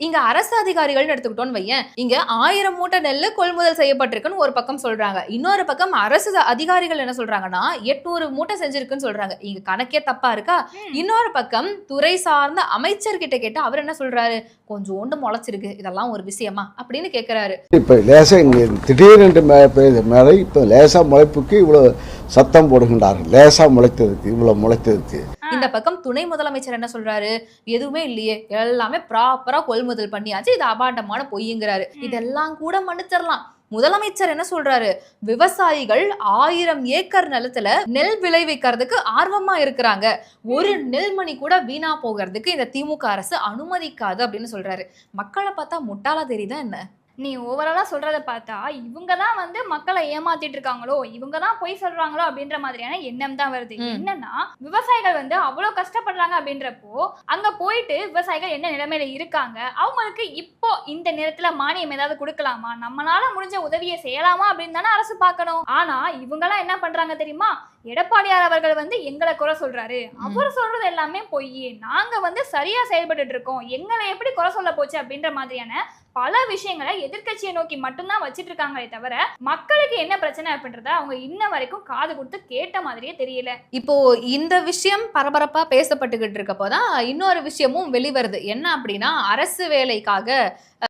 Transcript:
இங்க அரசு அதிகாரிகள் எடுத்துக்கிட்டோம்னு வையேன், இங்க 1000 மூட்டை நெல்லு கொள்முதல் செய்யப்பட்டிருக்குன்னு ஒரு பக்கம் சொல்றாங்க. இன்னொரு பக்கம் அரசு அதிகாரிகள் என்ன சொல்றாங்கன்னா 800 மூட்டை செஞ்சிருக்குன்னு சொல்றாங்க. இங்க கணக்கே தப்பா இருக்கா? இன்னொரு பக்கம் துறை சார்ந்த அமைச்சர் கிட்ட கேட்டா அவர் என்ன சொல்றாரு, கொஞ்சோண்டு முளைச்சிருக்கு, இதெல்லாம் ஒரு விஷயமா அப்படின்னு கேட்கிறாரு. இப்ப லேசா திடீரென்று பெய்த மழை இப்ப லேசா முளைப்புக்கு இவ்வளவு சத்தம் போடுகின்றார்கள். லேசா முளைத்ததுக்கு இவ்வளவு முளைத்ததுக்கு. இந்த பக்கம் துணை முதலமைச்சர் என்ன சொல்றாரு, எதுவுமே இல்லையே, எல்லாமே ப்ராப்பரா கொள்முதல் பண்ணியாச்சு, இது அபாண்டமான பொய்ங்கிறாரு. இதெல்லாம் கூட மன்னிச்சிடலாம். முதலமைச்சர் என்ன சொல்றாரு, விவசாயிகள் 1000 ஏக்கர் நிலத்துல நெல் விளைவிக்கிறதுக்கு ஆர்வமா இருக்கிறாங்க, ஒரு நெல்மணி கூட வீணா போகிறதுக்கு இந்த திமுக அரசு அனுமதிக்காது அப்படின்னு சொல்றாரு. மக்களை பார்த்தா முட்டாளா தெரியுதா என்ன? நீ ஓவராலா சொல்றத பார்த்தா இவங்க தான் வந்து மக்களை ஏமாத்திட்டு இருக்காங்களோ, இவங்க தான் பொய் சொல்றாங்களோ அப்படின்ற மாதிரியான எண்ணம் தான் வருது. என்னன்னா விவசாயிகள் வந்து அவ்வளவு கஷ்டப்படுறாங்க அப்படின்றப்போ அங்க போயிட்டு விவசாயிகள் என்ன நிலைமையில இருக்காங்க, அவங்களுக்கு இப்போ இந்த நேரத்துல மானியம் ஏதாவது கொடுக்கலாமா, நம்மளால முடிஞ்ச உதவியை செய்யலாமா அப்படின்னு தானே அரசு பார்க்கணும். ஆனா இவங்க எல்லாம் என்ன பண்றாங்க தெரியுமா, எடப்பாடியார் அவர்கள் வந்து எங்களை குறை சொல்றாரு, அவர் சொல்றது எல்லாமே பொய், நாங்க வந்து சரியா செயல்பட்டு இருக்கோம், எங்களை எப்படி குறை சொல்ல போச்சு அப்படின்ற மாதிரியான பல விஷயங்களை எதிர்கட்சியை நோக்கி மட்டும்தான் வச்சிட்டு இருக்காங்களே தவிர மக்களுக்கு என்ன பிரச்சனை அப்படின்றத அவங்க இன்ன வரைக்கும் காது கொடுத்து கேட்ட மாதிரியே தெரியல. இப்போ இந்த விஷயம் பரபரப்பா பேசப்பட்டுக்கிட்டு இருக்கப்போதான் இன்னொரு விஷயமும் வெளிவருது. என்ன அப்படின்னா அரசு வேலைக்காக